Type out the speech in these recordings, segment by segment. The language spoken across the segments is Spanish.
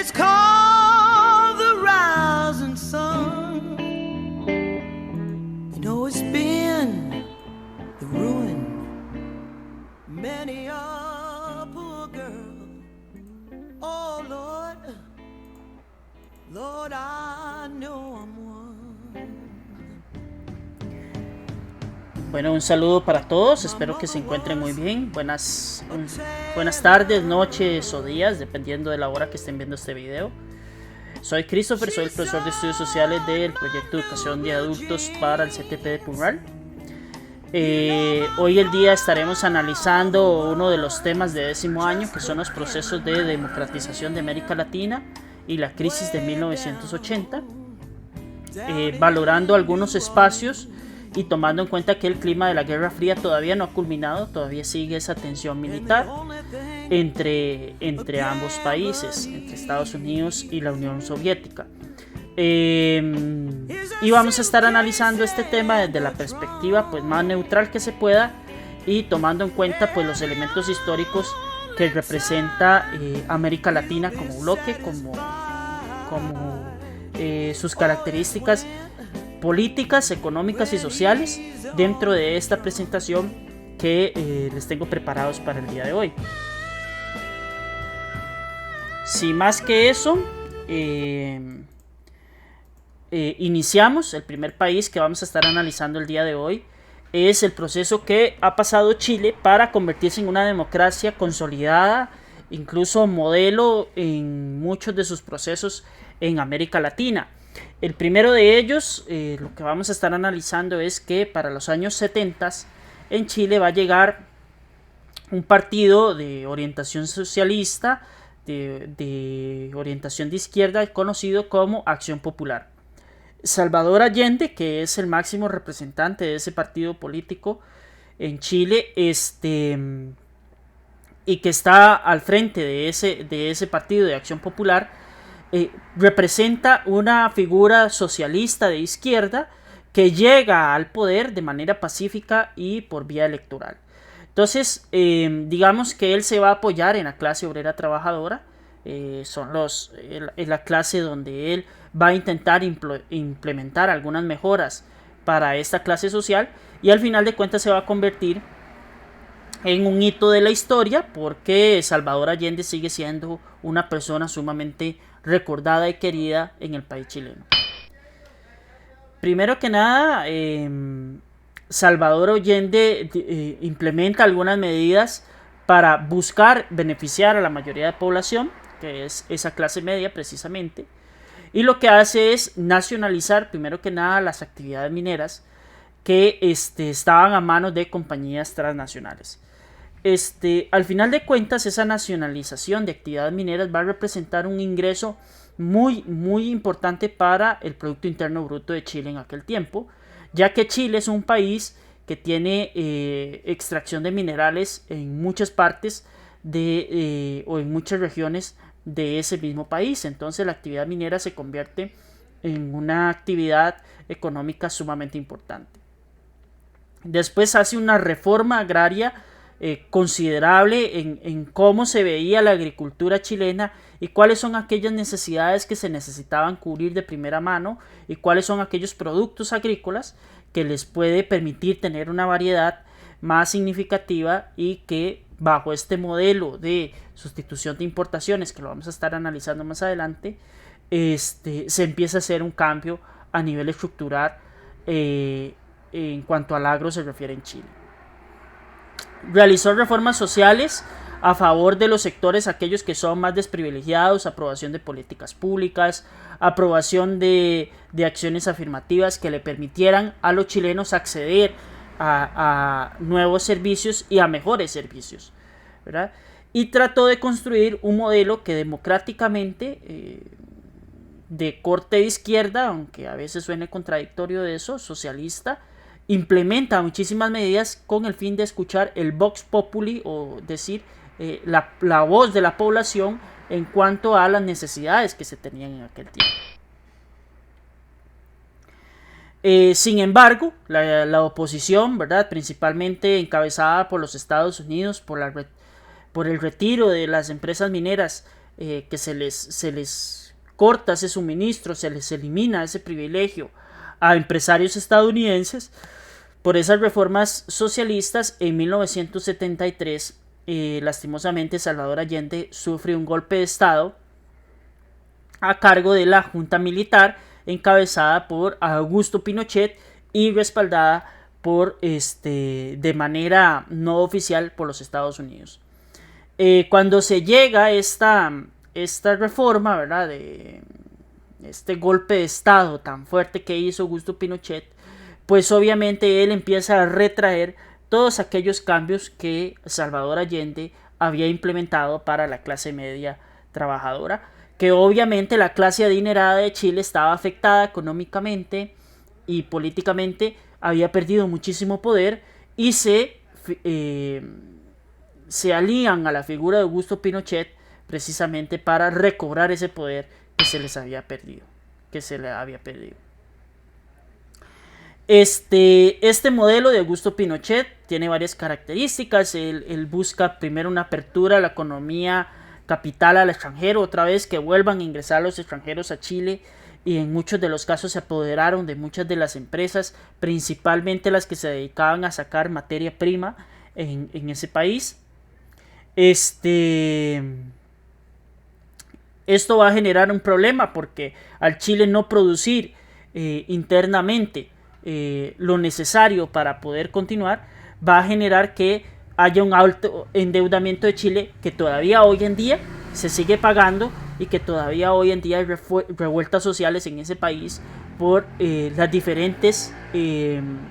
it's called the rising sun. You know it's been the ruin many a poor girl. Oh Lord, Lord, I know I'm one. Bueno, un saludo para todos, espero que se encuentren muy bien. Buenas tardes, noches o días, dependiendo de la hora que estén viendo este video. Soy Christopher, soy el profesor de estudios sociales del proyecto de educación de adultos para el CTP de Punral. Hoy el día estaremos analizando uno de los temas de 10º año, que son los procesos de democratización de América Latina y la crisis de 1980, valorando algunos espacios y tomando en cuenta que el clima de la Guerra Fría todavía no ha culminado, todavía sigue esa tensión militar entre ambos países, entre Estados Unidos y la Unión Soviética. Y vamos a estar analizando este tema desde la perspectiva pues más neutral que se pueda y tomando en cuenta pues los elementos históricos que representa América Latina como bloque, como sus características políticas, económicas y sociales dentro de esta presentación que les tengo preparados para el día de hoy. Sin más que eso, iniciamos. El primer país que vamos a estar analizando el día de hoy es el proceso que ha pasado Chile para convertirse en una democracia consolidada, incluso modelo en muchos de sus procesos en América Latina. El primero de ellos, lo que vamos a estar analizando es que para los años 70 en Chile va a llegar un partido de orientación socialista, de orientación de izquierda, conocido como Acción Popular. Salvador Allende, que es el máximo representante de ese partido político en Chile, y que está al frente de ese partido de Acción Popular, representa una figura socialista de izquierda que llega al poder de manera pacífica y por vía electoral. Entonces, digamos que él se va a apoyar en la clase obrera trabajadora, es la clase donde él va a intentar implementar algunas mejoras para esta clase social, y al final de cuentas se va a convertir en un hito de la historia, porque Salvador Allende sigue siendo una persona sumamente recordada y querida en el país chileno. Primero que nada, Salvador Allende implementa algunas medidas para buscar beneficiar a la mayoría de la población, que es esa clase media precisamente, y lo que hace es nacionalizar primero que nada las actividades mineras que estaban a manos de compañías transnacionales. Al final de cuentas, esa nacionalización de actividades mineras va a representar un ingreso muy, muy importante para el Producto Interno Bruto de Chile en aquel tiempo, ya que Chile es un país que tiene extracción de minerales en muchas partes o en muchas regiones de ese mismo país. Entonces la actividad minera se convierte en una actividad económica sumamente importante. Después hace una reforma agraria considerable en cómo se veía la agricultura chilena y cuáles son aquellas necesidades que se necesitaban cubrir de primera mano y cuáles son aquellos productos agrícolas que les puede permitir tener una variedad más significativa, y que bajo este modelo de sustitución de importaciones, que lo vamos a estar analizando más adelante, se empieza a hacer un cambio a nivel estructural en cuanto al agro se refiere en Chile. Realizó reformas sociales a favor de los sectores aquellos que son más desprivilegiados, aprobación de políticas públicas, aprobación de acciones afirmativas que le permitieran a los chilenos acceder a nuevos servicios y a mejores servicios, ¿verdad? Y trató de construir un modelo que democráticamente, de corte de izquierda, aunque a veces suene contradictorio de eso, socialista, implementa muchísimas medidas con el fin de escuchar el vox populi, o decir la voz de la población en cuanto a las necesidades que se tenían en aquel tiempo. Sin embargo, la oposición, ¿verdad?, principalmente encabezada por los Estados Unidos, por el retiro de las empresas mineras que se les corta ese suministro, se les elimina ese privilegio a empresarios estadounidenses. Por esas reformas socialistas, en 1973, lastimosamente, Salvador Allende sufre un golpe de estado a cargo de la Junta Militar encabezada por Augusto Pinochet y respaldada por de manera no oficial por los Estados Unidos. Cuando se llega a esta reforma, ¿verdad?, de este golpe de estado tan fuerte que hizo Augusto Pinochet, pues obviamente él empieza a retraer todos aquellos cambios que Salvador Allende había implementado para la clase media trabajadora, que obviamente la clase adinerada de Chile estaba afectada económicamente y políticamente, había perdido muchísimo poder y se alían a la figura de Augusto Pinochet precisamente para recobrar ese poder que se les había perdido, Este modelo de Augusto Pinochet tiene varias características. Él busca primero una apertura a la economía capital al extranjero, otra vez que vuelvan a ingresar los extranjeros a Chile, y en muchos de los casos se apoderaron de muchas de las empresas, principalmente las que se dedicaban a sacar materia prima en ese país. Esto va a generar un problema porque al Chile no producir internamente lo necesario para poder continuar, va a generar que haya un alto endeudamiento de Chile que todavía hoy en día se sigue pagando y que todavía hoy en día hay revueltas sociales en ese país por las diferentes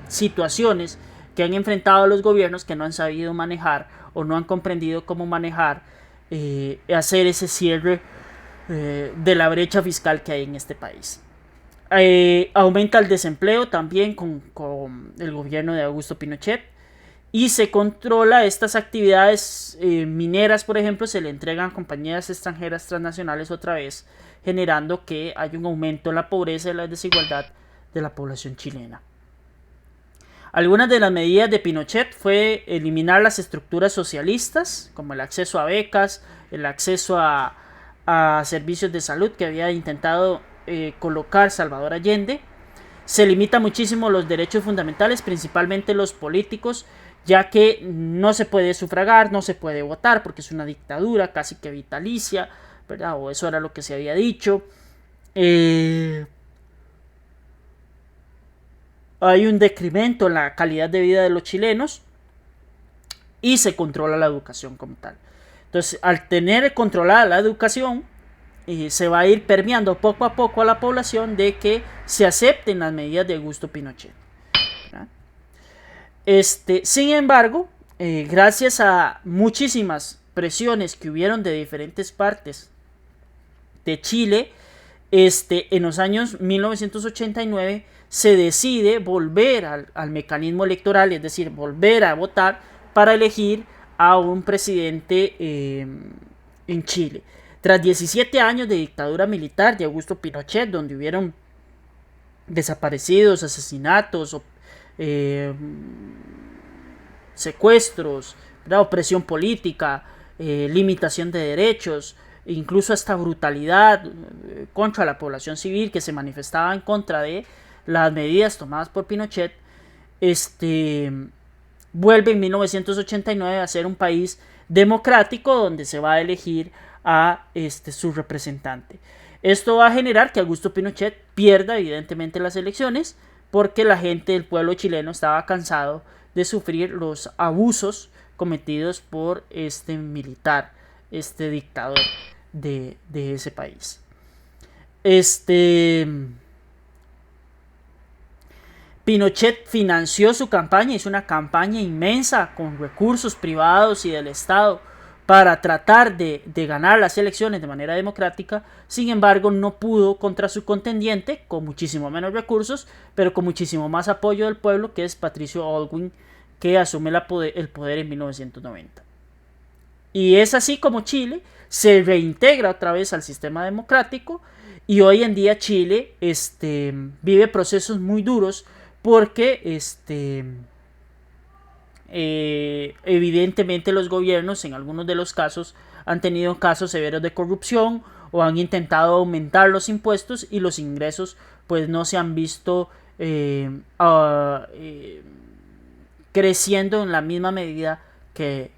situaciones que han enfrentado los gobiernos que no han sabido manejar o no han comprendido cómo manejar, hacer ese cierre de la brecha fiscal que hay en este país. Aumenta el desempleo también con el gobierno de Augusto Pinochet, y se controla estas actividades mineras, por ejemplo, se le entregan a compañías extranjeras transnacionales otra vez, generando que haya un aumento en la pobreza y la desigualdad de la población chilena. Algunas de las medidas de Pinochet fue eliminar las estructuras socialistas, como el acceso a becas, el acceso a servicios de salud que había intentado colocar Salvador Allende. Se limita muchísimo los derechos fundamentales, principalmente los políticos, ya que no se puede sufragar, no se puede votar porque es una dictadura casi que vitalicia, ¿verdad? O eso era lo que se había dicho. Hay un decremento en la calidad de vida de los chilenos y se controla la educación como tal. Entonces, al tener controlada la educación, se va a ir permeando poco a poco a la población de que se acepten las medidas de Augusto Pinochet, ¿verdad? Sin embargo, gracias a muchísimas presiones que hubieron de diferentes partes de Chile, en los años 1989 se decide volver al mecanismo electoral, es decir, volver a votar para elegir a un presidente en Chile. Tras 17 años de dictadura militar de Augusto Pinochet, donde hubieron desaparecidos, asesinatos, secuestros, ¿verdad?, opresión política, limitación de derechos, incluso hasta brutalidad contra la población civil que se manifestaba en contra de las medidas tomadas por Pinochet, vuelve en 1989 a ser un país democrático donde se va a elegir a su representante. Esto va a generar que Augusto Pinochet pierda evidentemente las elecciones, porque la gente del pueblo chileno estaba cansado de sufrir los abusos cometidos por este militar, este dictador de ese país. Pinochet financió su campaña, hizo una campaña inmensa con recursos privados y del Estado para tratar de ganar las elecciones de manera democrática. Sin embargo, no pudo contra su contendiente, con muchísimo menos recursos, pero con muchísimo más apoyo del pueblo, que es Patricio Aylwin, que asume el poder en 1990. Y es así como Chile se reintegra otra vez al sistema democrático, y hoy en día Chile vive procesos muy duros porque evidentemente los gobiernos en algunos de los casos han tenido casos severos de corrupción o han intentado aumentar los impuestos y los ingresos pues no se han visto creciendo en la misma medida que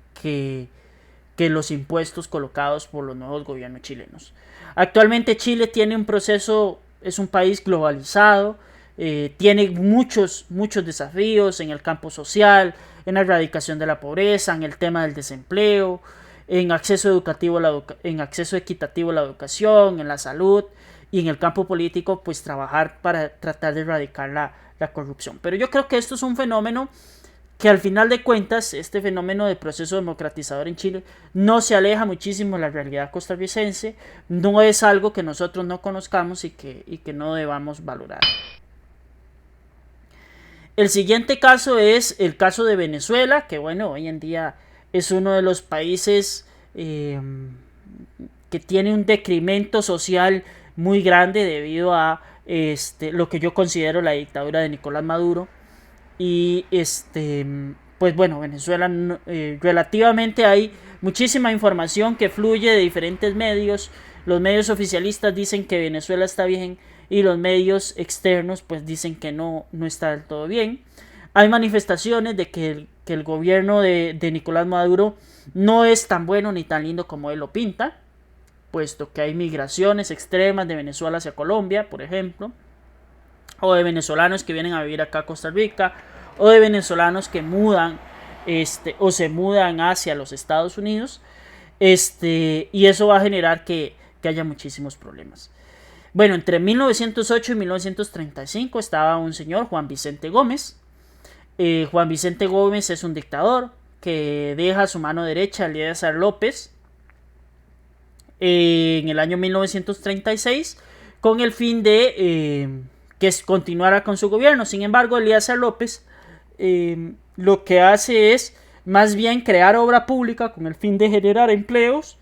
los impuestos colocados por los nuevos gobiernos chilenos. Actualmente Chile tiene un proceso, es un país globalizado, tiene muchos desafíos en el campo social, en la erradicación de la pobreza, en el tema del desempleo, en acceso educativo, en acceso equitativo a la educación, en la salud y en el campo político, pues trabajar para tratar de erradicar la corrupción. Pero yo creo que esto es un fenómeno que al final de cuentas, este fenómeno de proceso democratizador en Chile no se aleja muchísimo de la realidad costarricense, no es algo que nosotros no conozcamos y que no debamos valorar. El siguiente caso es el caso de Venezuela, que bueno, hoy en día es uno de los países que tiene un decremento social muy grande debido a lo que yo considero la dictadura de Nicolás Maduro. Y pues bueno, Venezuela relativamente hay muchísima información que fluye de diferentes medios. Los medios oficialistas dicen que Venezuela está bien y los medios externos pues dicen que no está del todo bien. Hay manifestaciones de que el gobierno de Nicolás Maduro no es tan bueno ni tan lindo como él lo pinta, puesto que hay migraciones extremas de Venezuela hacia Colombia, por ejemplo, o de venezolanos que vienen a vivir acá a Costa Rica, o de venezolanos que mudan o se mudan hacia los Estados Unidos, y eso va a generar que haya muchísimos problemas. Bueno, entre 1908 y 1935 estaba un señor, Juan Vicente Gómez. Juan Vicente Gómez es un dictador que deja a su mano derecha a Elías López en el año 1936 con el fin de que continuara con su gobierno. Sin embargo, Elías López lo que hace es más bien crear obra pública con el fin de generar empleos,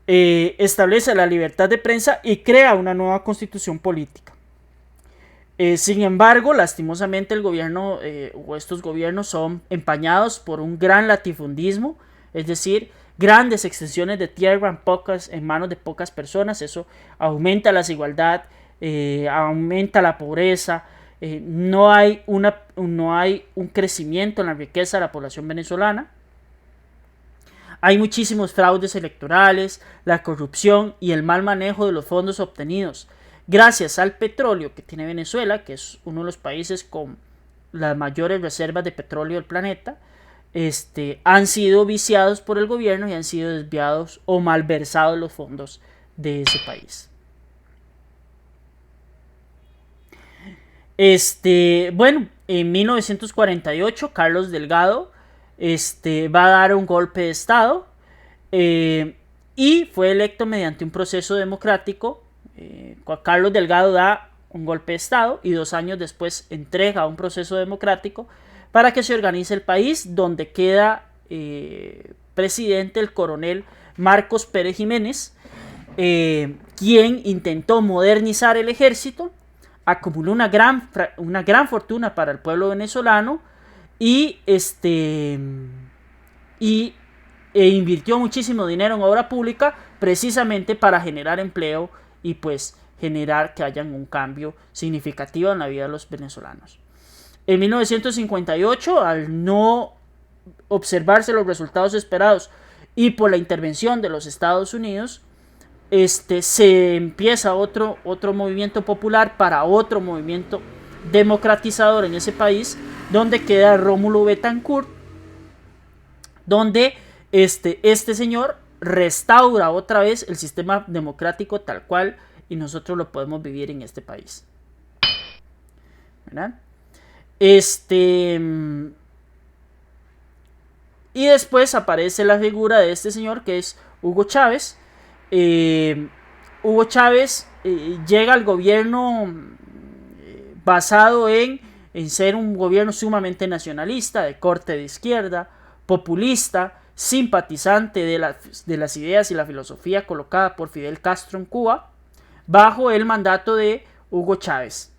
establece la libertad de prensa y crea una nueva constitución política. Sin embargo, lastimosamente el gobierno o estos gobiernos son empañados por un gran latifundismo, es decir, grandes extensiones de tierra en manos de pocas personas. Eso aumenta la desigualdad, aumenta la pobreza, no hay un crecimiento en la riqueza de la población venezolana. Hay muchísimos fraudes electorales, la corrupción y el mal manejo de los fondos obtenidos gracias al petróleo que tiene Venezuela, que es uno de los países con las mayores reservas de petróleo del planeta. Han sido viciados por el gobierno y han sido desviados o malversados los fondos de ese país. Bueno, en 1948 Carlos Delgado va a dar un golpe de estado y fue electo mediante un proceso democrático. Carlos Delgado da un golpe de estado y 2 años después entrega un proceso democrático para que se organice el país, donde queda presidente el coronel Marcos Pérez Jiménez, quien intentó modernizar el ejército, acumuló una gran fortuna para el pueblo venezolano y invirtió muchísimo dinero en obra pública precisamente para generar empleo y pues generar que haya un cambio significativo en la vida de los venezolanos. En 1958, al no observarse los resultados esperados y por la intervención de los Estados Unidos, se empieza otro movimiento popular para otro movimiento democratizador en ese país, donde queda Rómulo Betancourt, donde este señor restaura otra vez el sistema democrático tal cual y nosotros lo podemos vivir en este país, ¿verdad? Y después aparece la figura de este señor que es Hugo Chávez. Hugo Chávez llega al gobierno basado en ser un gobierno sumamente nacionalista, de corte de izquierda, populista, simpatizante de las ideas y la filosofía colocada por Fidel Castro en Cuba, bajo el mandato de Hugo Chávez.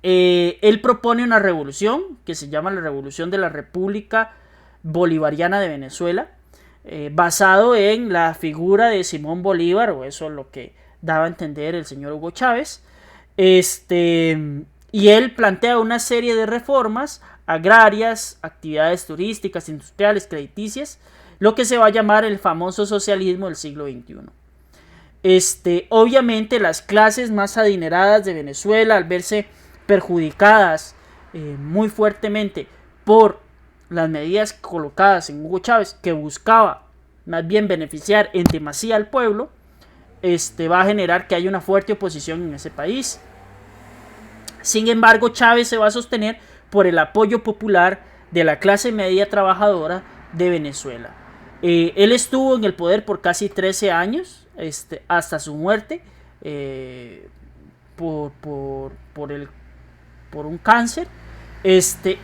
Él propone una revolución que se llama la Revolución de la República Bolivariana de Venezuela, basado en la figura de Simón Bolívar, o eso es lo que daba a entender el señor Hugo Chávez. Y él plantea una serie de reformas agrarias, actividades turísticas, industriales, crediticias, lo que se va a llamar el famoso socialismo del siglo XXI. Obviamente las clases más adineradas de Venezuela, al verse perjudicadas muy fuertemente por las medidas colocadas en Hugo Chávez, que buscaba más bien beneficiar en demasía al pueblo, va a generar que haya una fuerte oposición en ese país. Sin embargo, Chávez se va a sostener por el apoyo popular de la clase media trabajadora de Venezuela. Él estuvo en el poder por casi 13 años, hasta su muerte, por un cáncer,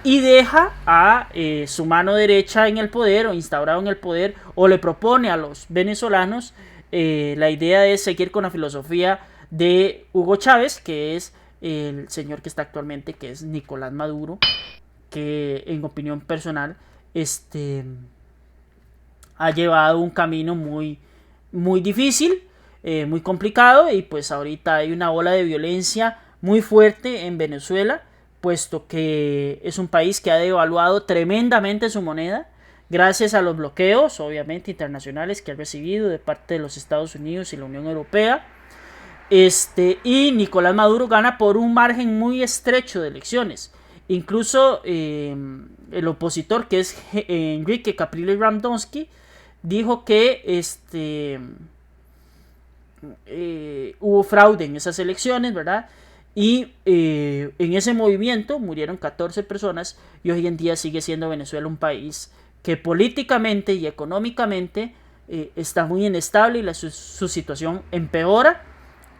y deja a su mano derecha en el poder, o instaurado en el poder, o le propone a los venezolanos la idea de seguir con la filosofía de Hugo Chávez, que es el señor que está actualmente, que es Nicolás Maduro, que en opinión personal ha llevado un camino muy, muy difícil, muy complicado, y pues ahorita hay una ola de violencia muy fuerte en Venezuela, puesto que es un país que ha devaluado tremendamente su moneda gracias a los bloqueos, obviamente, internacionales que ha recibido de parte de los Estados Unidos y la Unión Europea. Y Nicolás Maduro gana por un margen muy estrecho de elecciones. Incluso el opositor, que es Enrique Capriles Ramdonsky, dijo que hubo fraude en esas elecciones, ¿verdad? Y en ese movimiento murieron 14 personas, y hoy en día sigue siendo Venezuela un país que políticamente y económicamente está muy inestable, y su situación empeora,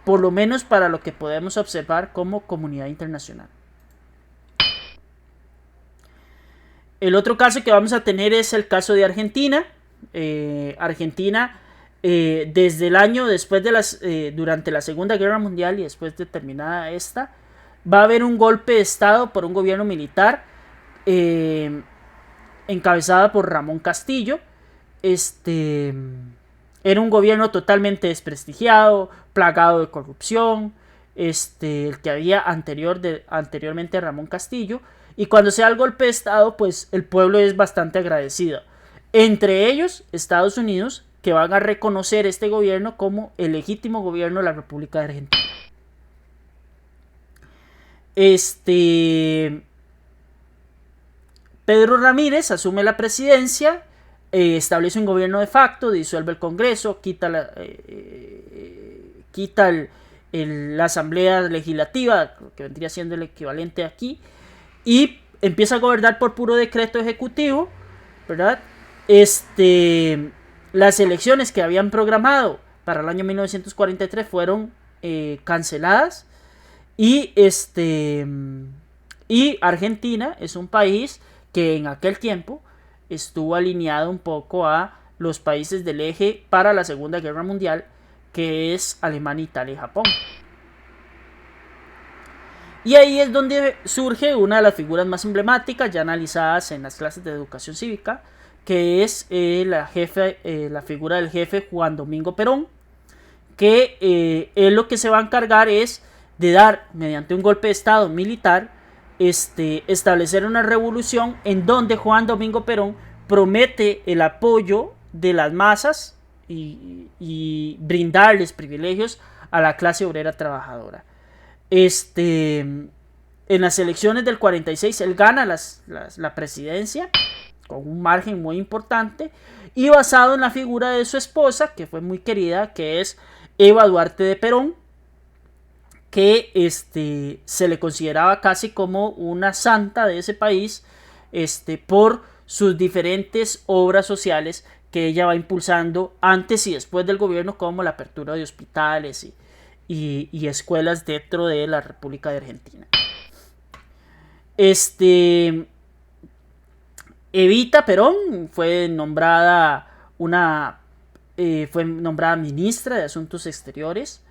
por lo menos para lo que podemos observar como comunidad internacional. El otro caso que vamos a tener es el caso de Argentina. Argentina, desde el año después de durante la Segunda Guerra Mundial y después de terminada esta, va a haber un golpe de estado por un gobierno militar encabezada por Ramón Castillo. Era un gobierno totalmente desprestigiado, plagado de corrupción, el que había anteriormente a Ramón Castillo. Y cuando se da el golpe de estado, pues el pueblo es bastante agradecido. Entre ellos, Estados Unidos, que van a reconocer este gobierno como el legítimo gobierno de la República de Argentina. Pedro Ramírez asume la presidencia, establece un gobierno de facto, disuelve el Congreso, quita la Asamblea Legislativa, que vendría siendo el equivalente aquí, y empieza a gobernar por puro decreto ejecutivo, ¿verdad? Las elecciones que habían programado para el año 1943 fueron canceladas, y Argentina es un país que en aquel tiempo estuvo alineado un poco a los países del eje para la Segunda Guerra Mundial, que es Alemania, Italia y Japón. Y ahí es donde surge una de las figuras más emblemáticas, ya analizadas en las clases de educación cívica, que es la figura del jefe Juan Domingo Perón, que él lo que se va a encargar es de dar, mediante un golpe de estado militar, establecer una revolución en donde Juan Domingo Perón promete el apoyo de las masas y brindarles privilegios a la clase obrera trabajadora. En las elecciones del 46 él gana la presidencia con un margen muy importante, y basado en la figura de su esposa, que fue muy querida, que es Eva Duarte de Perón, que se le consideraba casi como una santa de ese país, por sus diferentes obras sociales que ella va impulsando antes y después del gobierno, como la apertura de hospitales y escuelas dentro de la República de Argentina. Evita Perón fue nombrada ministra de Asuntos Exteriores.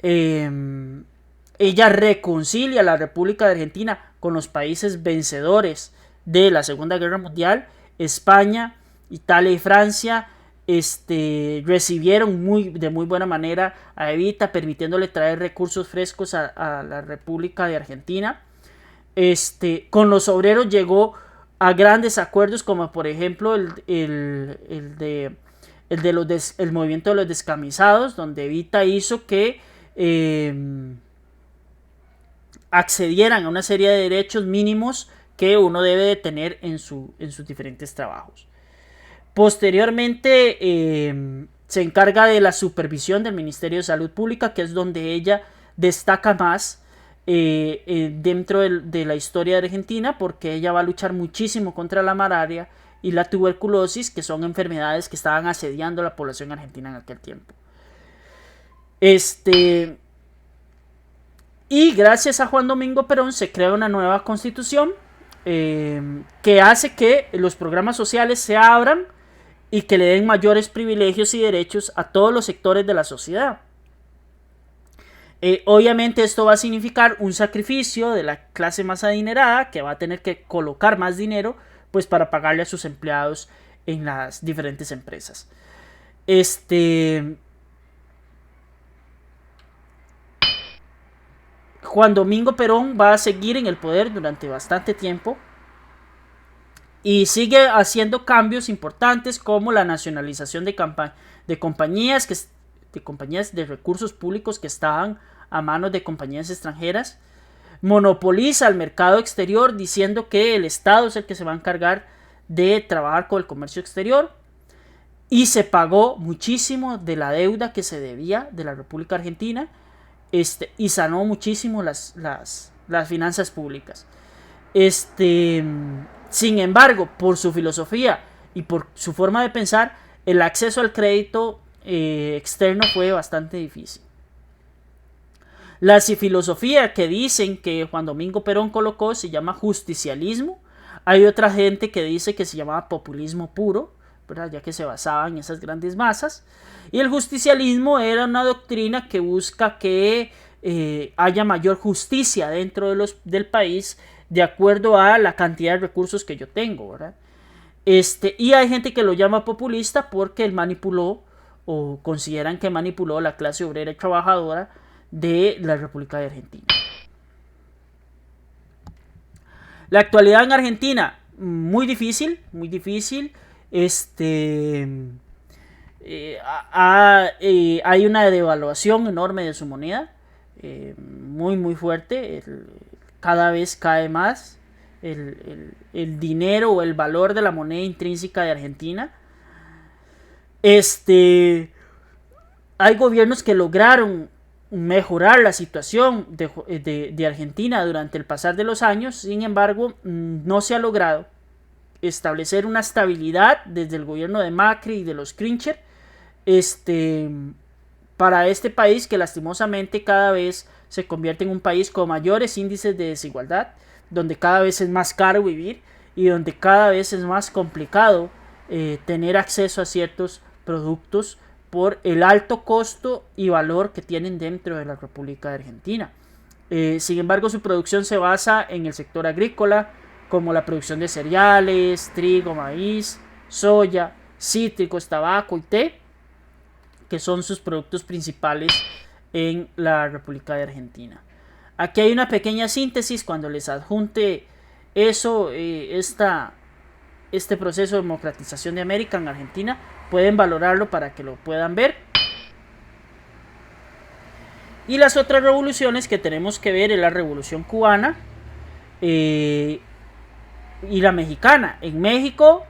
Ella reconcilia a la República de Argentina con los países vencedores de la Segunda Guerra Mundial, España, Italia y Francia. recibieron de muy buena manera a Evita, permitiéndole traer recursos frescos a la República de Argentina. Con los obreros llegó a grandes acuerdos, como por ejemplo el movimiento de los descamisados, donde Evita hizo que accedieran a una serie de derechos mínimos que uno debe de tener en sus diferentes trabajos. Posteriormente se encarga de la supervisión del Ministerio de Salud Pública, que es donde ella destaca más dentro de la historia de Argentina, porque ella va a luchar muchísimo contra la malaria y la tuberculosis, que son enfermedades que estaban asediando a la población argentina en aquel tiempo. Y gracias a Juan Domingo Perón se crea una nueva constitución que hace que los programas sociales se abran y que le den mayores privilegios y derechos a todos los sectores de la sociedad. Obviamente esto va a significar un sacrificio de la clase más adinerada, que va a tener que colocar más dinero pues para pagarle a sus empleados en las diferentes empresas. Juan Domingo Perón va a seguir en el poder durante bastante tiempo y sigue haciendo cambios importantes, como la nacionalización de compañías de recursos públicos que estaban a manos de compañías extranjeras. Monopoliza el mercado exterior, diciendo que el Estado es el que se va a encargar de trabajar con el comercio exterior, y se pagó muchísimo de la deuda que se debía de la República Argentina, y sanó muchísimo las finanzas públicas. Sin embargo, por su filosofía y por su forma de pensar, el acceso al crédito externo fue bastante difícil. La filosofía que dicen que Juan Domingo Perón colocó se llama justicialismo. Hay otra gente que dice que se llamaba populismo puro, ¿verdad? Ya que se basaba en esas grandes masas. Y el justicialismo era una doctrina que busca que haya mayor justicia dentro del país, de acuerdo a la cantidad de recursos que yo tengo, ¿verdad? Y hay gente que lo llama populista porque él manipuló, o consideran que manipuló, la clase obrera y trabajadora de la República de Argentina. La actualidad en Argentina, muy difícil, muy difícil. Hay una devaluación enorme de su moneda, muy muy fuerte. Cada vez cae más el dinero o el valor de la moneda intrínseca de Argentina. Hay gobiernos que lograron mejorar la situación de Argentina durante el pasar de los años. Sin embargo, no se ha logrado establecer una estabilidad desde el gobierno de Macri y de los Kirchner para este país, que lastimosamente cada vez se convierte en un país con mayores índices de desigualdad, donde cada vez es más caro vivir y donde cada vez es más complicado tener acceso a ciertos productos por el alto costo y valor que tienen dentro de la República de Argentina. Sin embargo, su producción se basa en el sector agrícola, como la producción de cereales, trigo, maíz, soya, cítricos, tabaco y té, que son sus productos principales en la República de Argentina. Aquí hay una pequeña síntesis. Cuando les adjunte eso, este proceso de democratización de América en Argentina, pueden valorarlo para que lo puedan ver. Y las otras revoluciones que tenemos que ver es la revolución cubana y la mexicana. En México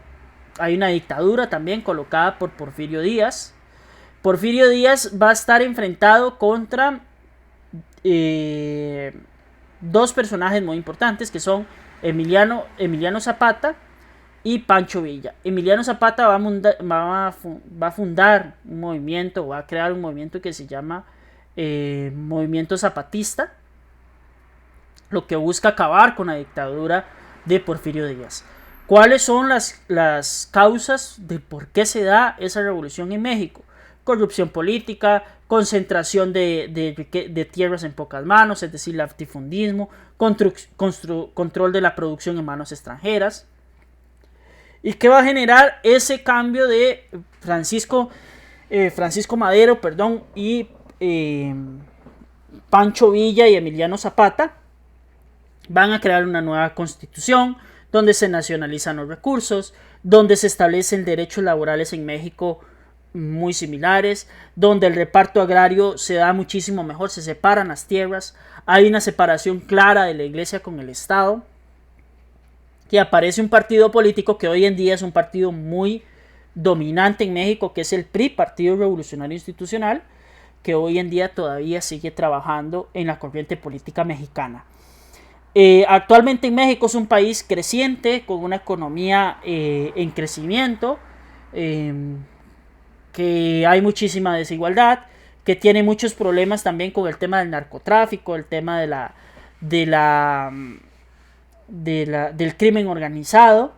hay una dictadura también colocada por Porfirio Díaz. Porfirio Díaz va a estar enfrentado contra dos personajes muy importantes, que son Emiliano Zapata y Pancho Villa. Emiliano Zapata va a fundar un movimiento, va a crear un movimiento que se llama Movimiento Zapatista, lo que busca acabar con la dictadura de Porfirio Díaz. ¿Cuáles son las causas de por qué se da esa revolución en México? Corrupción política, concentración de tierras en pocas manos, es decir, latifundismo, control de la producción en manos extranjeras. y que va a generar ese cambio de Francisco Madero, y Pancho Villa y Emiliano Zapata. Van a crear una nueva constitución donde se nacionalizan los recursos, donde se establecen derechos laborales en México muy similares, donde el reparto agrario se da muchísimo mejor, se separan las tierras, hay una separación clara de la iglesia con el Estado, y aparece un partido político que hoy en día es un partido muy dominante en México, que es el PRI, Partido Revolucionario Institucional, que hoy en día todavía sigue trabajando en la corriente política mexicana. Actualmente en México es un país creciente, con una economía en crecimiento, que hay muchísima desigualdad, que tiene muchos problemas también con el tema del narcotráfico, el tema del crimen organizado,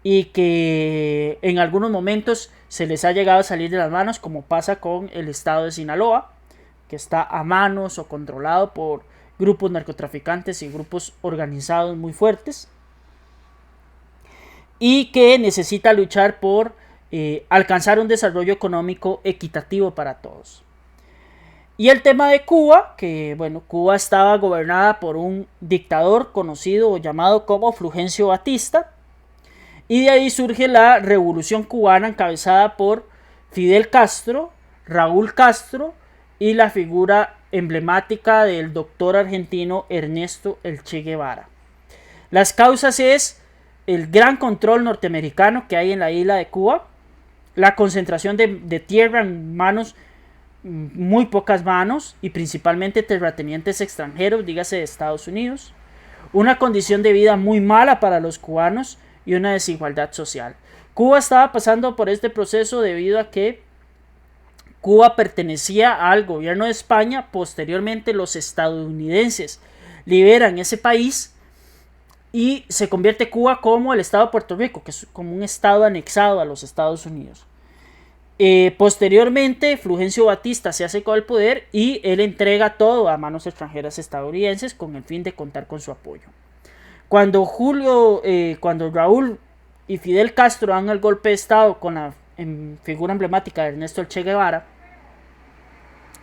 y que en algunos momentos se les ha llegado a salir de las manos, como pasa con el estado de Sinaloa, que está a manos o controlado por grupos narcotraficantes y grupos organizados muy fuertes, y que necesita luchar por alcanzar un desarrollo económico equitativo para todos. Y el tema de Cuba, que bueno, Cuba estaba gobernada por un dictador conocido o llamado como Fulgencio Batista, y de ahí surge la revolución cubana encabezada por Fidel Castro, Raúl Castro y la figura emblemática del doctor argentino Ernesto El Che Guevara. Las causas es el gran control norteamericano que hay en la isla de Cuba, la concentración de tierra en manos, muy pocas manos, y principalmente terratenientes extranjeros, dígase de Estados Unidos, una condición de vida muy mala para los cubanos y una desigualdad social. Cuba estaba pasando por este proceso debido a que Cuba pertenecía al gobierno de España. Posteriormente los estadounidenses liberan ese país y se convierte Cuba como el estado de Puerto Rico, que es como un estado anexado a los Estados Unidos. Posteriormente Fulgencio Batista se hace con el poder y él entrega todo a manos extranjeras estadounidenses con el fin de contar con su apoyo. Cuando Raúl y Fidel Castro dan el golpe de estado con la figura emblemática de Ernesto El Che Guevara,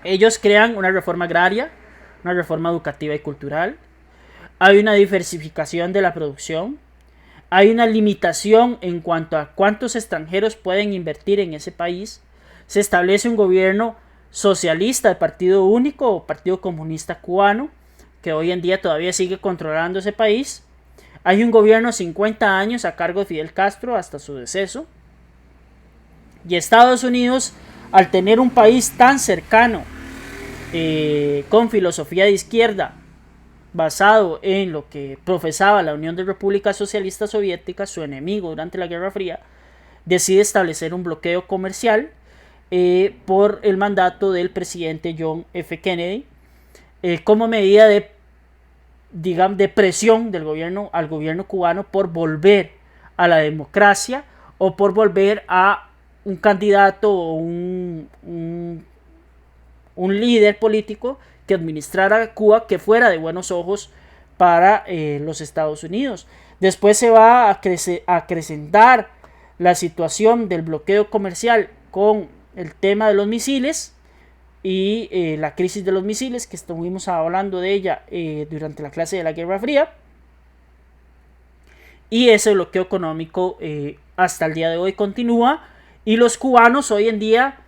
ellos crean una reforma agraria, una reforma educativa y cultural. Hay una diversificación de la producción. Hay una limitación en cuanto a cuántos extranjeros pueden invertir en ese país. Se establece un gobierno socialista de partido único o partido comunista cubano, que hoy en día todavía sigue controlando ese país. Hay un gobierno de 50 años a cargo de Fidel Castro hasta su deceso. Y Estados Unidos, al tener un país tan cercano, con filosofía de izquierda, basado en lo que profesaba la Unión de Repúblicas Socialistas Soviéticas, su enemigo durante la Guerra Fría, decide establecer un bloqueo comercial por el mandato del presidente John F. Kennedy, como medida de presión del gobierno al gobierno cubano por volver a la democracia o por volver a un candidato o un líder político que administrara Cuba, que fuera de buenos ojos para los Estados Unidos. Después se va a acrecentar la situación del bloqueo comercial con el tema de los misiles y la crisis de los misiles, que estuvimos hablando de ella durante la clase de la Guerra Fría, y ese bloqueo económico hasta el día de hoy continúa, y los cubanos hoy en día,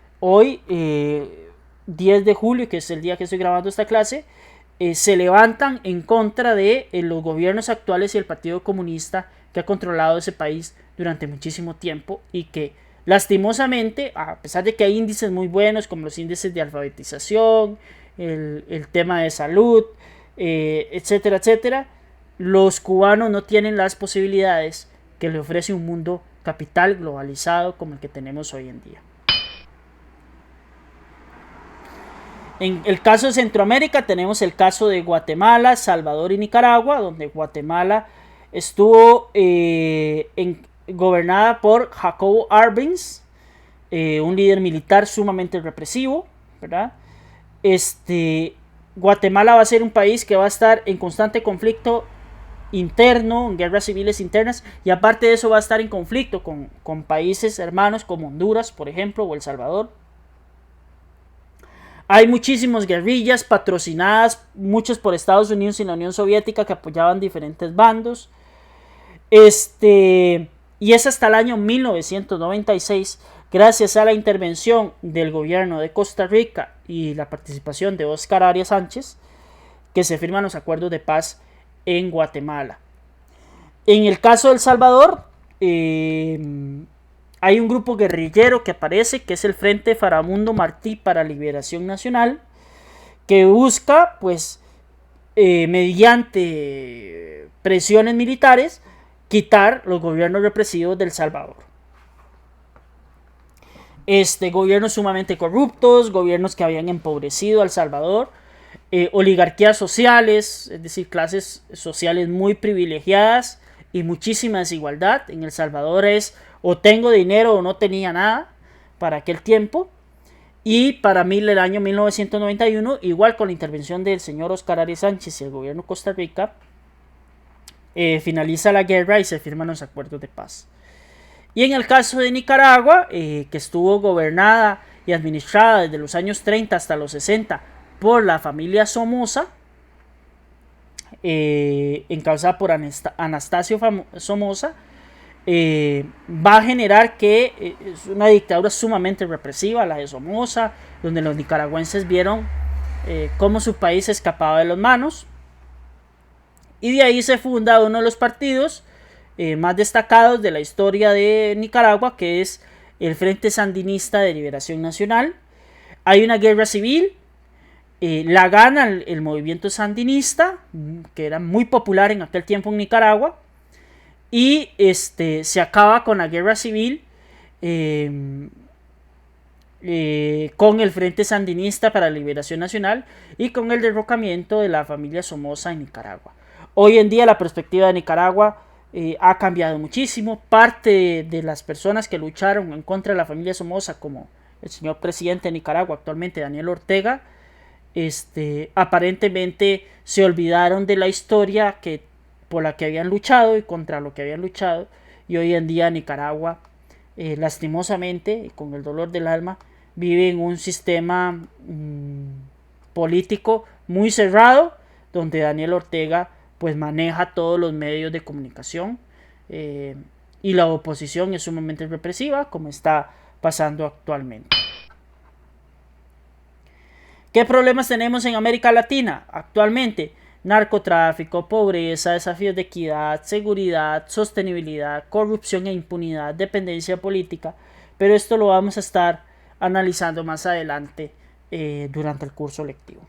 10 de julio, que es el día que estoy grabando esta clase, se levantan en contra de los gobiernos actuales y el Partido Comunista, que ha controlado ese país durante muchísimo tiempo y que lastimosamente, a pesar de que hay índices muy buenos como los índices de alfabetización, el tema de salud, etcétera, etcétera, los cubanos no tienen las posibilidades que le ofrece un mundo capital globalizado como el que tenemos hoy en día. En el caso de Centroamérica tenemos el caso de Guatemala, Salvador y Nicaragua, donde Guatemala estuvo gobernada por Jacobo Arbenz, un líder militar sumamente represivo, ¿verdad? Guatemala va a ser un país que va a estar en constante conflicto interno, en guerras civiles internas, y aparte de eso va a estar en conflicto con países hermanos como Honduras, por ejemplo, o El Salvador. Hay muchísimas guerrillas patrocinadas, muchas por Estados Unidos y la Unión Soviética, que apoyaban diferentes bandos. Y es hasta el año 1996, gracias a la intervención del gobierno de Costa Rica y la participación de Óscar Arias Sánchez, que se firman los acuerdos de paz en Guatemala. En el caso de El Salvador, hay un grupo guerrillero que aparece, que es el Frente Faramundo Martí para Liberación Nacional, que busca, pues, mediante presiones militares, quitar los gobiernos represivos de El Salvador. Gobiernos sumamente corruptos, gobiernos que habían empobrecido a El Salvador, oligarquías sociales, es decir, clases sociales muy privilegiadas y muchísima desigualdad. En El Salvador es o tengo dinero o no tenía nada para aquel tiempo. Y para mí el año 1991, igual con la intervención del señor Óscar Arias Sánchez y el gobierno de Costa Rica, finaliza la guerra y se firman los acuerdos de paz. Y en el caso de Nicaragua, que estuvo gobernada y administrada desde los años 30 hasta los 60 por la familia Somoza, encabezada por Anastasio Somoza, va a generar que es una dictadura sumamente represiva, la de Somoza, donde los nicaragüenses vieron cómo su país se escapaba de las manos. Y de ahí se funda uno de los partidos más destacados de la historia de Nicaragua, que es el Frente Sandinista de Liberación Nacional. Hay una guerra civil, la gana el movimiento sandinista, que era muy popular en aquel tiempo en Nicaragua, y se acaba con la guerra civil con el Frente Sandinista para la Liberación Nacional y con el derrocamiento de la familia Somoza en Nicaragua. Hoy en día la perspectiva de Nicaragua ha cambiado muchísimo. Parte de las personas que lucharon en contra de la familia Somoza, como el señor presidente de Nicaragua actualmente, Daniel Ortega, aparentemente se olvidaron de la historia por la que habían luchado y contra lo que habían luchado, y hoy en día Nicaragua, lastimosamente, con el dolor del alma, vive en un sistema político muy cerrado, donde Daniel Ortega pues maneja todos los medios de comunicación, y la oposición es sumamente represiva, como está pasando actualmente. ¿Qué problemas tenemos en América Latina actualmente? Narcotráfico, pobreza, desafíos de equidad, seguridad, sostenibilidad, corrupción e impunidad, dependencia política. Pero esto lo vamos a estar analizando más adelante durante el curso lectivo.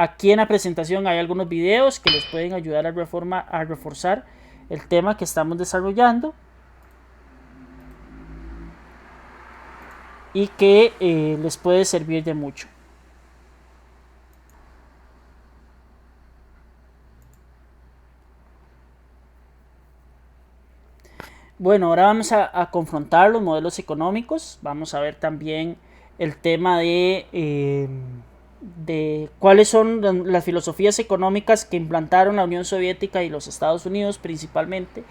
Aquí en la presentación hay algunos videos que les pueden ayudar a reforzar el tema que estamos desarrollando y que les puede servir de mucho. Bueno, ahora vamos a confrontar los modelos económicos. Vamos a ver también el tema de cuáles son las filosofías económicas que implantaron la Unión Soviética y los Estados Unidos principalmente,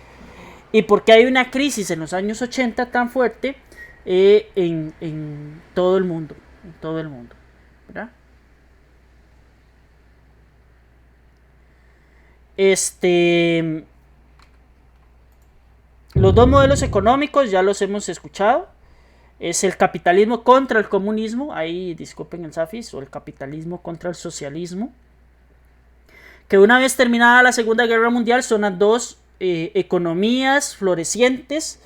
y por qué hay una crisis en los años 80 tan fuerte en todo el mundo, ¿verdad? Los dos modelos económicos ya los hemos escuchado. Es el capitalismo contra el comunismo, ahí disculpen el Safis, o el capitalismo contra el socialismo, que una vez terminada la Segunda Guerra Mundial son las dos economías florecientes,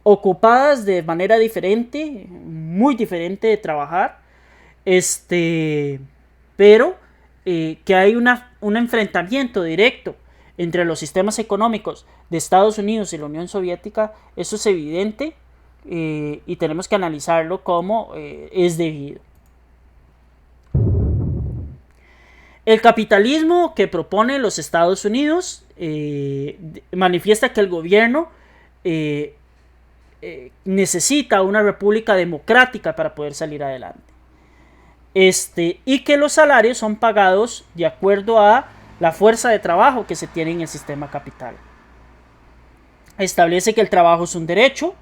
ocupadas de manera diferente, muy diferente de trabajar, pero que hay un enfrentamiento directo entre los sistemas económicos de Estados Unidos y la Unión Soviética. Eso es evidente, y tenemos que analizarlo como es debido. El capitalismo que propone los Estados Unidos manifiesta que el gobierno necesita una república democrática para poder salir adelante, y que los salarios son pagados de acuerdo a la fuerza de trabajo que se tiene en el sistema capital. Establece que el trabajo es un derecho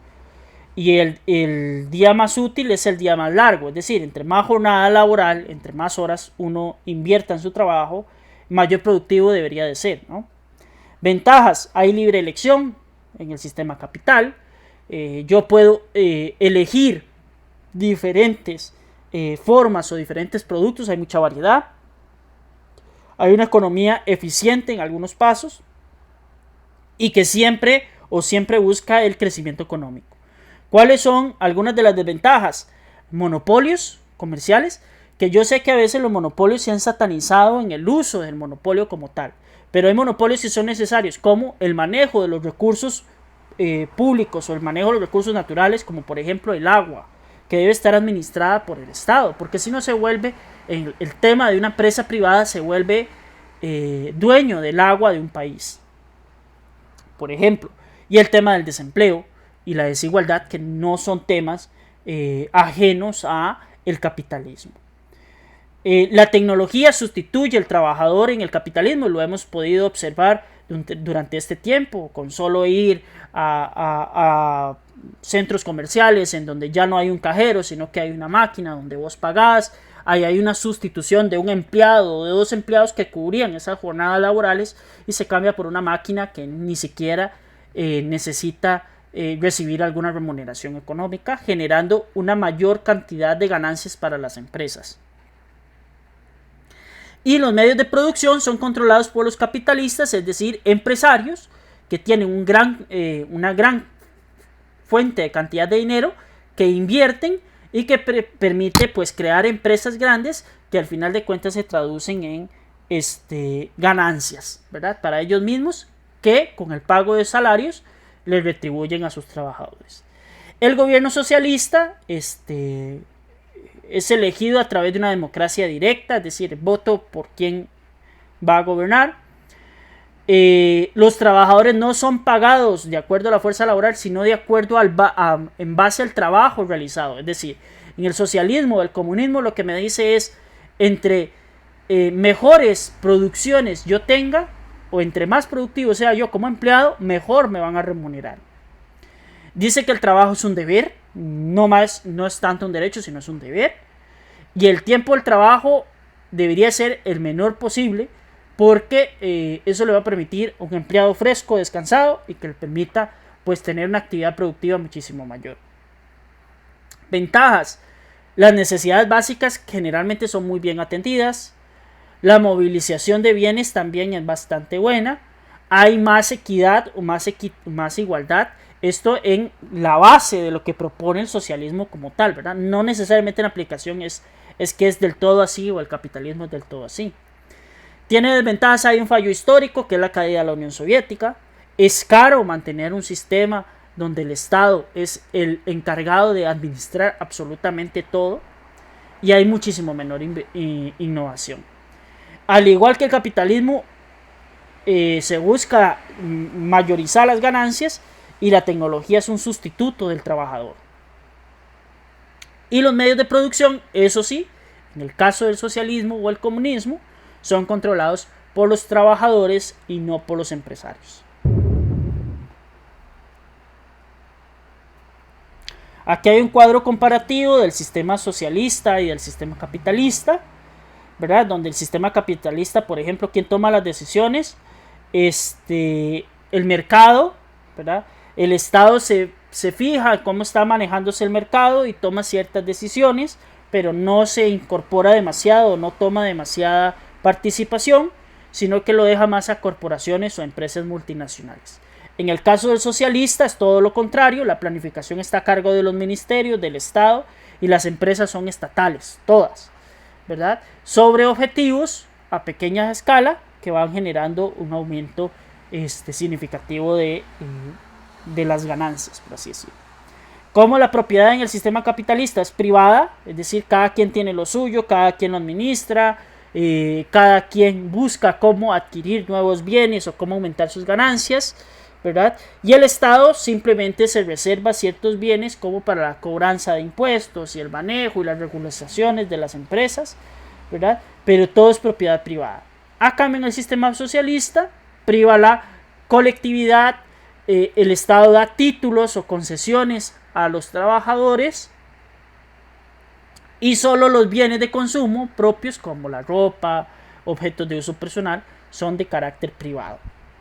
y el día más útil es el día más largo, es decir, entre más jornada laboral, entre más horas uno invierta en su trabajo, mayor productivo debería de ser, ¿no? Ventajas: hay libre elección en el sistema capital. Yo puedo elegir diferentes formas o diferentes productos, hay mucha variedad. Hay una economía eficiente en algunos pasos y que siempre busca el crecimiento económico. ¿Cuáles son algunas de las desventajas? Monopolios comerciales, que yo sé que a veces los monopolios se han satanizado en el uso del monopolio como tal, pero hay monopolios que son necesarios, como el manejo de los recursos públicos o el manejo de los recursos naturales, como por ejemplo el agua, que debe estar administrada por el Estado, porque si no se vuelve, el tema de una empresa privada se vuelve dueño del agua de un país, por ejemplo. Y el tema del desempleo y la desigualdad, que no son temas ajenos a el capitalismo. La tecnología sustituye al trabajador en el capitalismo, lo hemos podido observar durante este tiempo, con solo ir a centros comerciales en donde ya no hay un cajero, sino que hay una máquina donde vos pagás. Hay una sustitución de un empleado o de 2 empleados que cubrían esas jornadas laborales y se cambia por una máquina que ni siquiera necesita recibir alguna remuneración económica, generando una mayor cantidad de ganancias para las empresas. Y los medios de producción son controlados por los capitalistas, es decir, empresarios que tienen una gran fuente de cantidad de dinero que invierten y que permite pues crear empresas grandes que al final de cuentas se traducen en ganancias, ¿verdad? Para ellos mismos, que con el pago de salarios les retribuyen a sus trabajadores. El gobierno socialista es elegido a través de una democracia directa, es decir, voto por quién va a gobernar. Los trabajadores no son pagados de acuerdo a la fuerza laboral, sino de acuerdo en base al trabajo realizado. Es decir, en el socialismo o el comunismo lo que me dice es, entre mejores producciones yo tenga, o entre más productivo sea yo como empleado, mejor me van a remunerar. Dice que el trabajo es un deber, no es tanto un derecho, sino es un deber. Y el tiempo del trabajo debería ser el menor posible, porque eso le va a permitir un empleado fresco, descansado, y que le permita pues tener una actividad productiva muchísimo mayor. Ventajas: las necesidades básicas generalmente son muy bien atendidas. La movilización de bienes también es bastante buena. Hay más equidad o más igualdad. Esto en la base de lo que propone el socialismo como tal, ¿verdad? No necesariamente en aplicación es que es del todo así, o el capitalismo es del todo así. Tiene desventajas: hay un fallo histórico, que es la caída de la Unión Soviética. Es caro mantener un sistema donde el Estado es el encargado de administrar absolutamente todo, y hay muchísimo menor innovación. Al igual que el capitalismo, se busca mayorizar las ganancias, y la tecnología es un sustituto del trabajador. Y los medios de producción, eso sí, en el caso del socialismo o el comunismo, son controlados por los trabajadores y no por los empresarios. Aquí hay un cuadro comparativo del sistema socialista y del sistema capitalista, ¿verdad? Donde el sistema capitalista, por ejemplo, ¿quién toma las decisiones? El mercado, ¿verdad? El Estado se fija cómo está manejándose el mercado y toma ciertas decisiones, pero no se incorpora demasiado, no toma demasiada participación, sino que lo deja más a corporaciones o empresas multinacionales. En el caso del socialista es todo lo contrario, la planificación está a cargo de los ministerios, del Estado, y las empresas son estatales, todas, ¿verdad? Sobre objetivos a pequeña escala que van generando un aumento significativo de las ganancias, por así decirlo. Como la propiedad en el sistema capitalista es privada, es decir, cada quien tiene lo suyo, cada quien lo administra, cada quien busca cómo adquirir nuevos bienes o cómo aumentar sus ganancias, ¿verdad? Y el Estado simplemente se reserva ciertos bienes como para la cobranza de impuestos y el manejo y las regulaciones de las empresas, ¿verdad? Pero todo es propiedad privada. A cambio, en el sistema socialista, priva la colectividad, el Estado da títulos o concesiones a los trabajadores y solo los bienes de consumo propios como la ropa, objetos de uso personal, son de carácter privado.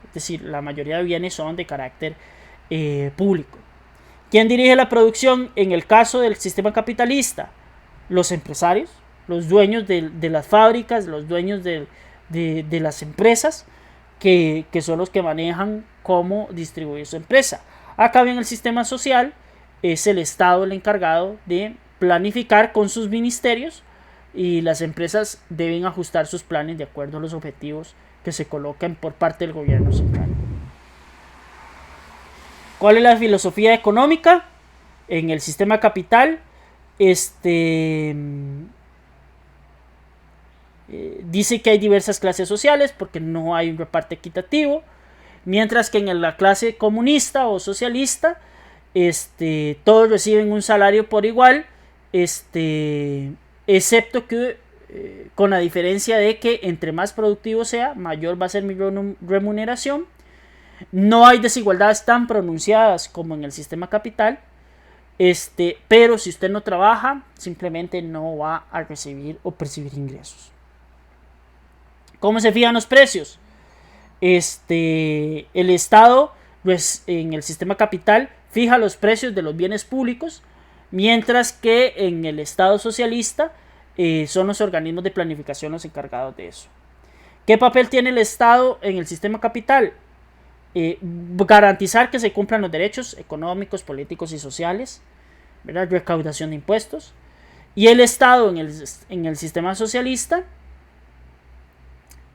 Es decir, la mayoría de bienes son de carácter público. ¿Quién dirige la producción en el caso del sistema capitalista? Los empresarios, los dueños de las fábricas, los dueños de las empresas, que son los que manejan cómo distribuir su empresa. Acá bien, el sistema social es el Estado el encargado de planificar con sus ministerios y las empresas deben ajustar sus planes de acuerdo a los objetivos que se colocan por parte del gobierno central. ¿Cuál es la filosofía económica? En el sistema capital, dice que hay diversas clases sociales porque no hay un reparto equitativo, mientras que en la clase comunista o socialista, todos reciben un salario por igual, excepto que con la diferencia de que entre más productivo sea, mayor va a ser mi remuneración. No hay desigualdades tan pronunciadas como en el sistema capital, pero si usted no trabaja, simplemente no va a recibir o percibir ingresos. ¿Cómo se fijan los precios? El Estado, pues, en el sistema capital fija los precios de los bienes públicos, mientras que en el Estado socialista son los organismos de planificación los encargados de eso. ¿Qué papel tiene el Estado en el sistema capital? Garantizar que se cumplan los derechos económicos, políticos y sociales, ¿verdad? Recaudación de impuestos. Y el Estado en el sistema socialista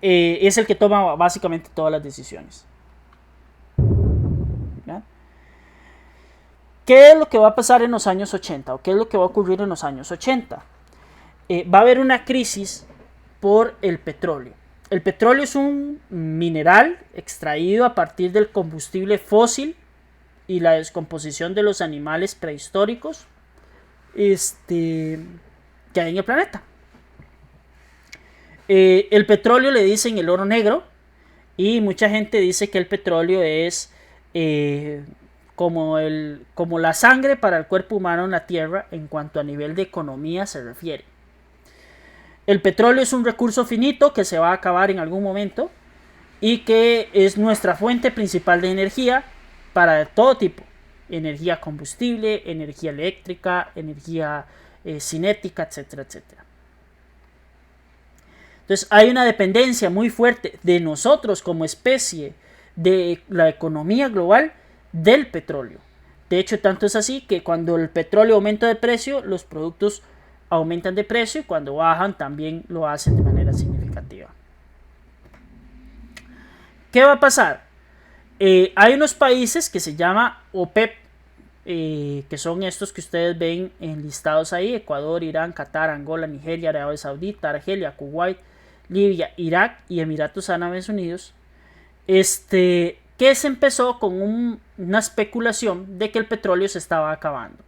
es el que toma básicamente todas las decisiones. ¿Verdad? ¿Qué es lo que va a pasar en los años 80? ¿O qué es lo que va a ocurrir en los años 80? Va a haber una crisis por el petróleo. El petróleo es un mineral extraído a partir del combustible fósil y la descomposición de los animales prehistóricos que hay en el planeta. El petróleo le dicen el oro negro y mucha gente dice que el petróleo es como la sangre para el cuerpo humano en la tierra en cuanto a nivel de economía se refiere. El petróleo es un recurso finito que se va a acabar en algún momento y que es nuestra fuente principal de energía para todo tipo. Energía combustible, energía eléctrica, energía cinética, etcétera, etcétera. Entonces hay una dependencia muy fuerte de nosotros como especie de la economía global del petróleo. De hecho, tanto es así que cuando el petróleo aumenta de precio, los productos aumentan de precio y cuando bajan también lo hacen de manera significativa. ¿Qué va a pasar? Hay unos países que se llama OPEP, que son estos que ustedes ven enlistados ahí: Ecuador, Irán, Qatar, Angola, Nigeria, Arabia Saudita, Argelia, Kuwait, Libia, Irak y Emiratos Árabes Unidos. Que se empezó con una especulación de que el petróleo se estaba acabando.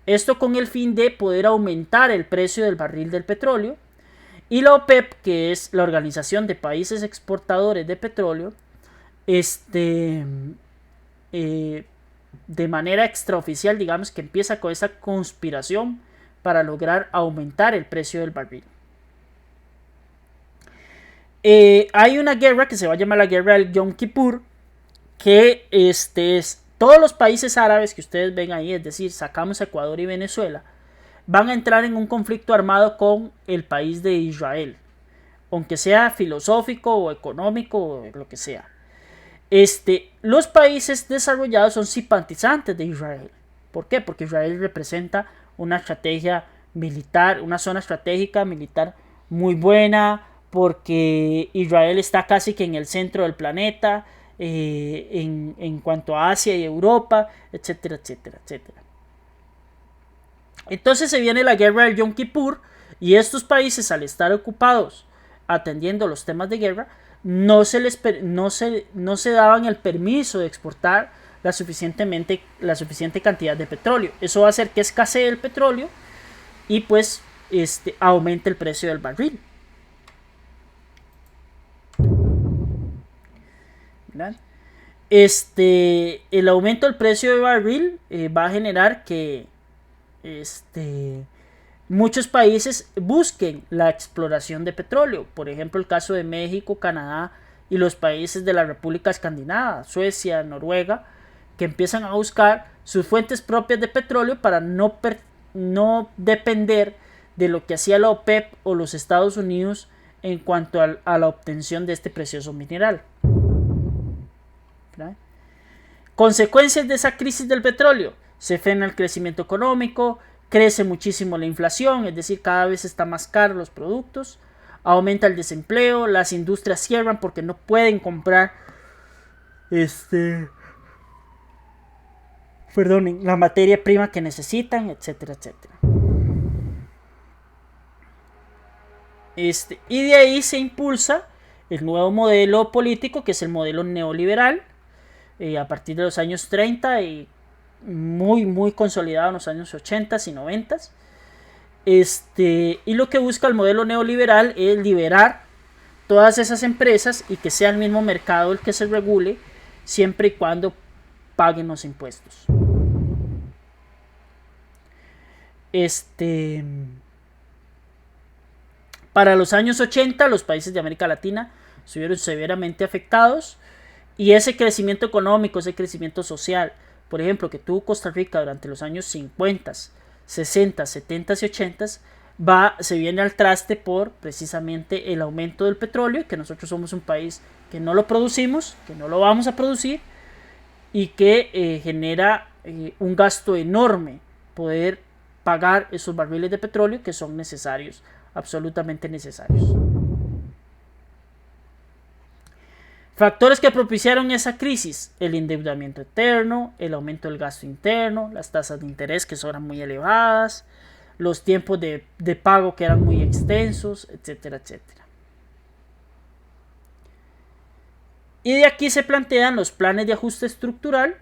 Esto con el fin de poder aumentar el precio del barril del petróleo. Y la OPEP, que es la Organización de Países Exportadores de Petróleo, de manera extraoficial, digamos que empieza con esa conspiración para lograr aumentar el precio del barril. Hay una guerra que se va a llamar la guerra del Yom Kippur, que es todos los países árabes que ustedes ven ahí, es decir, sacamos Ecuador y Venezuela, van a entrar en un conflicto armado con el país de Israel, aunque sea filosófico o económico o lo que sea. Los países desarrollados son simpatizantes de Israel. ¿Por qué? Porque Israel representa una estrategia militar, una zona estratégica militar muy buena, porque Israel está casi que en el centro del planeta, en cuanto a Asia y Europa, etcétera, etcétera, etcétera. Entonces se viene la guerra del Yom Kippur y estos países, al estar ocupados atendiendo los temas de guerra, no se daban el permiso de exportar la suficiente cantidad de petróleo. Eso va a hacer que escasee el petróleo y pues aumente el precio del barril. ¿verdad? El aumento del precio del barril va a generar que muchos países busquen la exploración de petróleo. Por ejemplo, el caso de México, Canadá y los países de la República Escandinava, Suecia, Noruega, que empiezan a buscar sus fuentes propias de petróleo para no depender de lo que hacía la OPEP o los Estados Unidos en cuanto a la obtención de este precioso mineral. ¿Verdad? Consecuencias de esa crisis del petróleo: se frena el crecimiento económico, crece muchísimo la inflación, es decir, cada vez está más caro los productos, aumenta el desempleo, las industrias cierran porque no pueden comprar la materia prima que necesitan, etcétera, etcétera. Y de ahí se impulsa el nuevo modelo político, que es el modelo neoliberal, a partir de los años 30 y muy consolidado en los años 80 y 90. Y lo que busca el modelo neoliberal es liberar todas esas empresas y que sea el mismo mercado el que se regule, siempre y cuando paguen los impuestos. Para los años 80 los países de América Latina estuvieron severamente afectados, y ese crecimiento económico, ese crecimiento social, por ejemplo, que tuvo Costa Rica durante los años 50, 60, 70 y 80, se viene al traste por precisamente el aumento del petróleo, que nosotros somos un país que no lo producimos, que no lo vamos a producir, y que genera un gasto enorme poder pagar esos barriles de petróleo que son necesarios, absolutamente necesarios. Factores que propiciaron esa crisis: el endeudamiento eterno, el aumento del gasto interno, las tasas de interés que son muy elevadas, los tiempos de pago que eran muy extensos, etcétera, etcétera. Y de aquí se plantean los planes de ajuste estructural,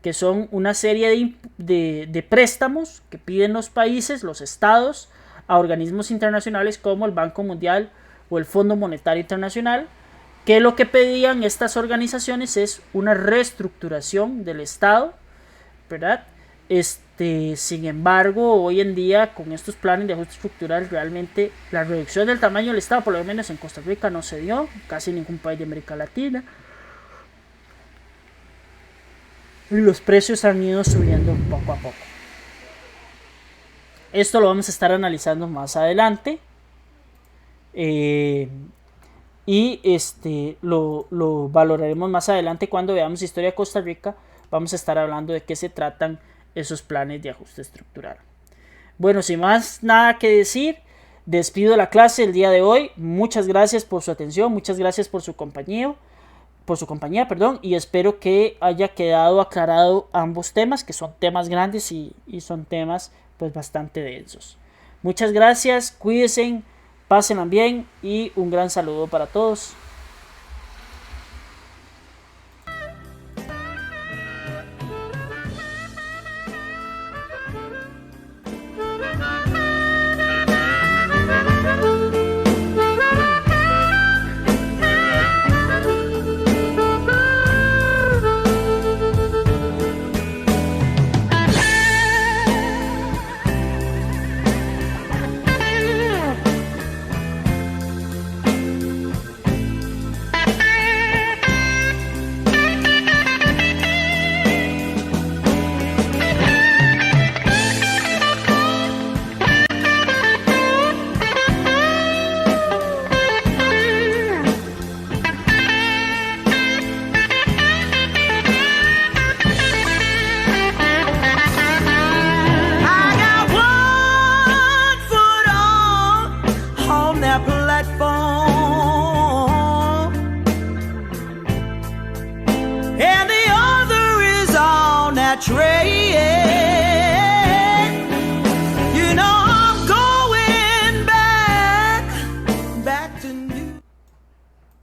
que son una serie de préstamos que piden los países, los estados, a organismos internacionales como el Banco Mundial o el Fondo Monetario Internacional, que lo que pedían estas organizaciones es una reestructuración del Estado, ¿verdad? Sin embargo, hoy en día, con estos planes de ajuste estructural, realmente la reducción del tamaño del Estado, por lo menos en Costa Rica, no se dio, casi ningún país de América Latina. Y los precios han ido subiendo poco a poco. Esto lo vamos a estar analizando más adelante. Lo valoraremos más adelante cuando veamos historia de Costa Rica. Vamos a estar hablando de qué se tratan esos planes de ajuste estructural. Bueno, sin más nada que decir, despido la clase el día de hoy. Muchas gracias por su atención, muchas gracias por su compañía, y espero que haya quedado aclarado ambos temas, que son temas grandes y son temas pues bastante densos. Muchas gracias, cuídense, pásenla bien y un gran saludo para todos. That